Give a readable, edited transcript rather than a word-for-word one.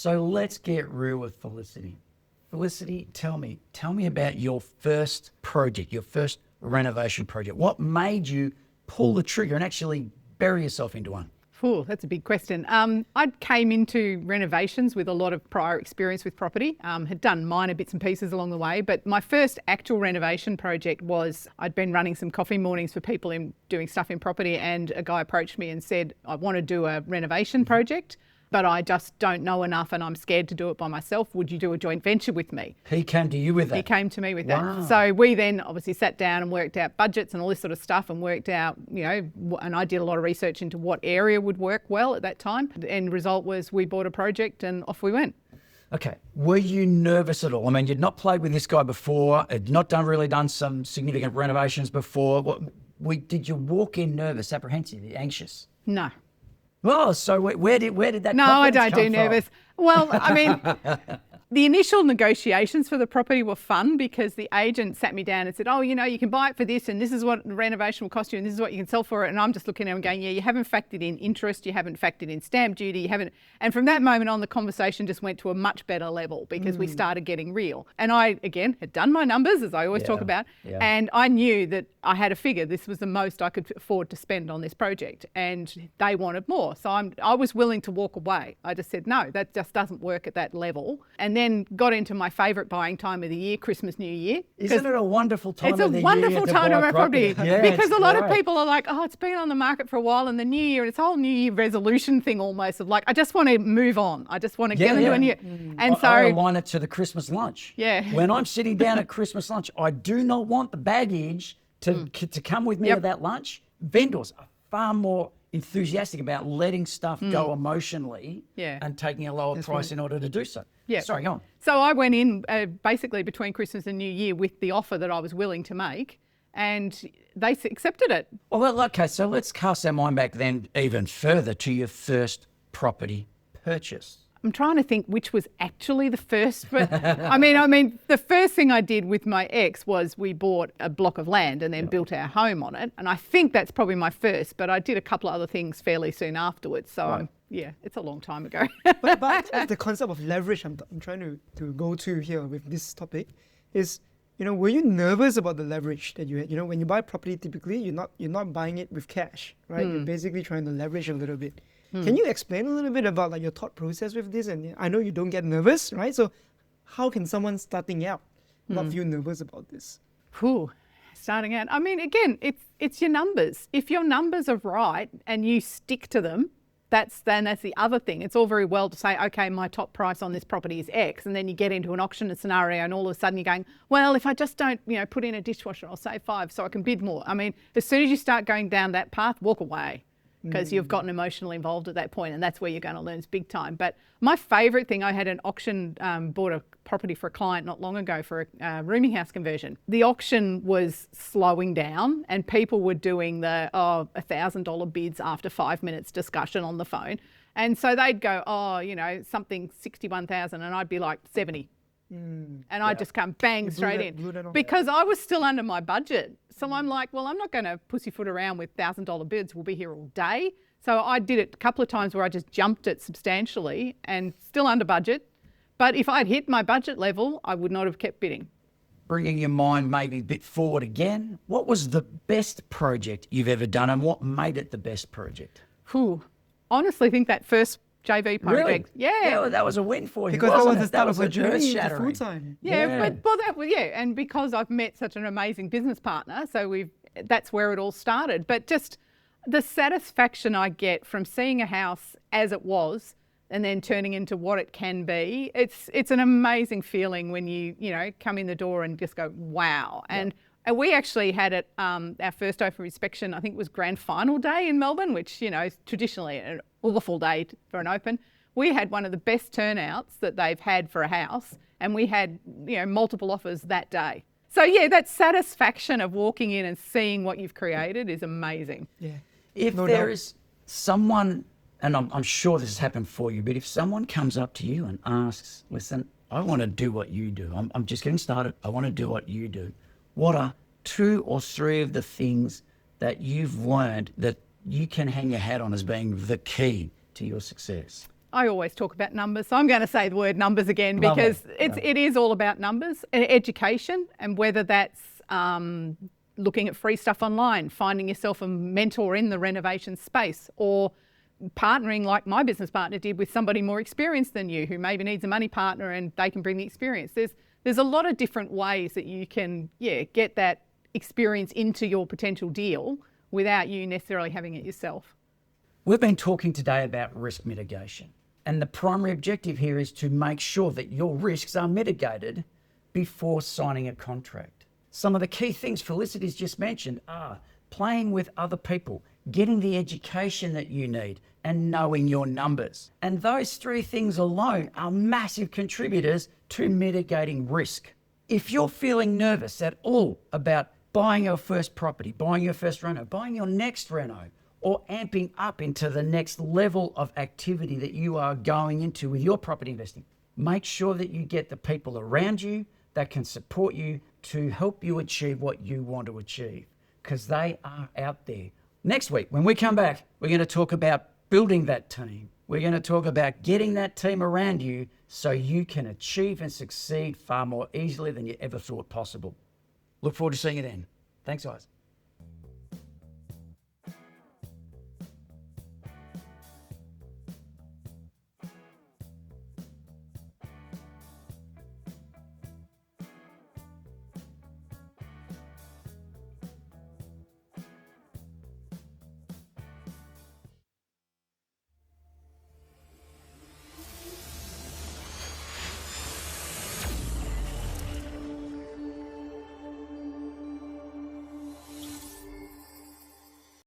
So let's get real with Felicity. Felicity, tell me about your first project, your first renovation project. What made you pull the trigger and actually bury yourself into one? Ooh, that's a big question. I came into renovations with a lot of prior experience with property, had done minor bits and pieces along the way, but my first actual renovation project was I'd been running some coffee mornings for people doing stuff in property, and a guy approached me and said, I want to do a renovation project, but I just don't know enough and I'm scared to do it by myself. Would you do a joint venture with me? He came to you with that? He came to me with Wow. that. So we then obviously sat down and worked out budgets and all this sort of stuff, and worked out, and I did a lot of research into what area would work well at that time. The end result was we bought a project and off we went. Okay. Were you nervous at all? I mean, you'd not played with this guy before, had not really done some significant renovations before. Did you walk in nervous, apprehensive, anxious? No. Oh, so where did that No, I don't do come nervous. Well, I mean, the initial negotiations for the property were fun because the agent sat me down and said, oh, you can buy it for this and this is what the renovation will cost you and this is what you can sell for it. And I'm just looking at him going, yeah, you haven't factored in interest, you haven't factored in stamp duty, you haven't. And from that moment on, the conversation just went to a much better level because we started getting real. And I, again, had done my numbers, as I always talk about, and I knew that I had a figure. This was the most I could afford to spend on this project, and they wanted more. So I was willing to walk away. I just said, no, that just doesn't work at that level. And then got into my favourite buying time of the year, Christmas, New Year. Isn't it a wonderful time of the year? It's a wonderful time to buy property. Yeah, because a lot of people are like, oh, it's been on the market for a while, and the New Year, and it's a whole New Year resolution thing almost of like, I just want to move on. I just want to get into a new. And I align it to the Christmas lunch. Yeah. When I'm sitting down at Christmas lunch, I do not want the baggage to come with me to that lunch. Vendors are far more enthusiastic about letting stuff go emotionally and taking a lower price in order to do so. Yeah. Sorry, go on. So I went in basically between Christmas and New Year with the offer that I was willing to make, and they accepted it. Well, okay, so let's cast our mind back then even further to your first property purchase. I'm trying to think which was actually the first, but I mean, the first thing I did with my ex was we bought a block of land and then built our home on it. And I think that's probably my first, but I did a couple of other things fairly soon afterwards. So it's a long time ago. but the concept of leverage I'm trying to go to here with this topic is, were you nervous about the leverage that you had? When you buy property, typically you're not buying it with cash, right? You're basically trying to leverage a little bit. Can you explain a little bit about your thought process with this? And I know you don't get nervous, right? So how can someone starting out not feel nervous about this? Starting out. I mean, again, it's your numbers. If your numbers are right and you stick to them, that's the other thing. It's all very well to say, okay, my top price on this property is X, and then you get into an auction scenario and all of a sudden you're going, well, if I just don't, put in a dishwasher, I'll save 5 so I can bid more. I mean, as soon as you start going down that path, walk away. Because you've gotten emotionally involved at that point, and that's where you're going to learn big time. But my favourite thing, I had an auction, bought a property for a client not long ago for a rooming house conversion. The auction was slowing down and people were doing the $1,000 bids after 5 minutes discussion on the phone. And so they'd go, something 61,000, and I'd be like 70. And I'd just come bang straight in because I was still under my budget. So I'm like, well, I'm not going to pussyfoot around with $1,000 bids. We'll be here all day. So I did it a couple of times where I just jumped it substantially and still under budget. But if I'd hit my budget level, I would not have kept bidding. Bringing your mind maybe a bit forward again, what was the best project you've ever done and what made it the best project? Honestly, I think that first JV project. Really? Yeah. That was a win for you. Because that was the start of a journey to full time. And because I've met such an amazing business partner, so that's where it all started. But just the satisfaction I get from seeing a house as it was and then turning into what it can be, it's an amazing feeling when you come in the door and just go, wow. And we actually had it, our first open inspection, I think it was grand final day in Melbourne, which, is traditionally an awful day for an open. We had one of the best turnouts that they've had for a house, and we had, multiple offers that day. So that satisfaction of walking in and seeing what you've created is amazing. Yeah. If there is someone, and I'm sure this has happened for you, but if someone comes up to you and asks, listen, I want to do what you do. I'm just getting started. I want to do what you do. What are 2 or 3 of the things that you've learned that you can hang your hat on as being the key to your success? I always talk about numbers, so I'm going to say the word numbers again Lovely. because it is all about numbers, education, and whether that's looking at free stuff online, finding yourself a mentor in the renovation space, or partnering like my business partner did with somebody more experienced than you who maybe needs a money partner and they can bring the experience. There's a lot of different ways that you can get that experience into your potential deal without you necessarily having it yourself. We've been talking today about risk mitigation, and the primary objective here is to make sure that your risks are mitigated before signing a contract. Some of the key things Felicity's just mentioned are playing with other people, getting the education that you need, and knowing your numbers. And those three things alone are massive contributors to mitigating risk. If you're feeling nervous at all about buying your first property, buying your first reno, buying your next reno, or amping up into the next level of activity that you are going into with your property investing, make sure that you get the people around you that can support you to help you achieve what you want to achieve, because they are out there. Next week, when we come back, we're going to talk about building that team. We're going to talk about getting that team around you so you can achieve and succeed far more easily than you ever thought possible. Look forward to seeing you then. Thanks, guys.